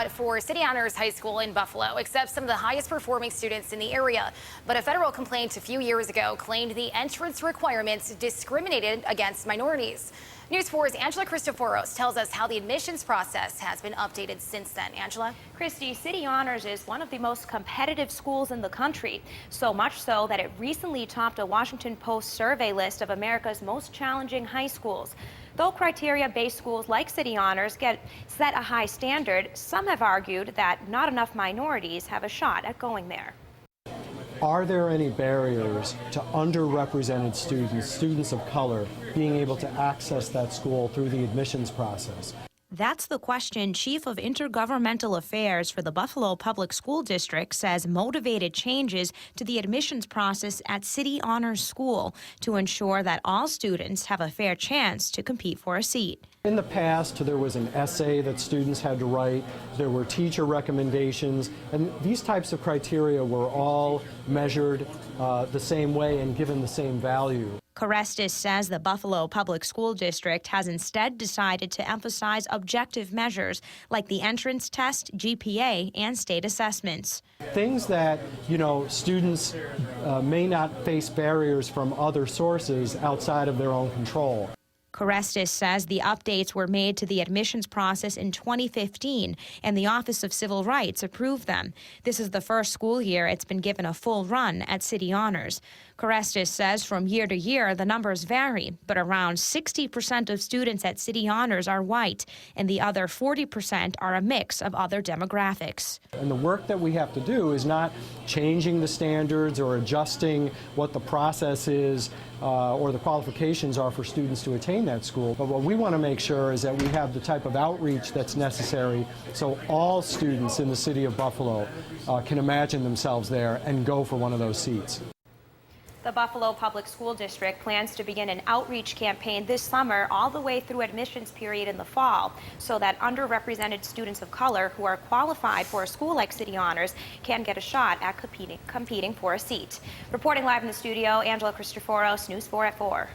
shot for City Honors High School in Buffalo accepts some of the highest performing students in the area. But a federal complaint a few years ago claimed the entrance requirements discriminated against minorities. News 4's Angela Cristoforos tells us how the admissions process has been updated since then. Angela? Christy, City Honors is one of the most competitive schools in the country, so much so that it recently topped a Washington Post survey list of America's most challenging high schools. Though criteria-based schools like City Honors set a high standard, some have argued that not enough minorities have a shot at going there. Are there any barriers to underrepresented students of color, being able to access that school through the admissions process? That's the question Chief of Intergovernmental Affairs for the Buffalo Public School District says motivated changes to the admissions process at City Honors School to ensure that all students have a fair chance to compete for a seat. In the past, there was an essay that students had to write, there were teacher recommendations, and these types of criteria were all measured the same way and given the same value. Corestis says the Buffalo Public School District has instead decided to emphasize objective measures like the entrance test, GPA, and state assessments. Things that, students may not face barriers from other sources outside of their own control. Corestis says the updates were made to the admissions process in 2015, and the Office of Civil Rights approved them. This is the first school year it's been given a full run at City Honors. Corestis says from year to year the numbers vary, but around 60% of students at City Honors are white, and the other 40% are a mix of other demographics. And the work that we have to do is not changing the standards or adjusting what the process is or the qualifications are for students to attain that school. But what we want to make sure is that we have the type of outreach that's necessary so all students in the city of Buffalo can imagine themselves there and go for one of those seats. The Buffalo Public School District plans to begin an outreach campaign this summer all the way through admissions period in the fall so that underrepresented students of color who are qualified for a school like City Honors can get a shot at competing for a seat. Reporting live in the studio, Angela Cristoforos, News 4 at 4.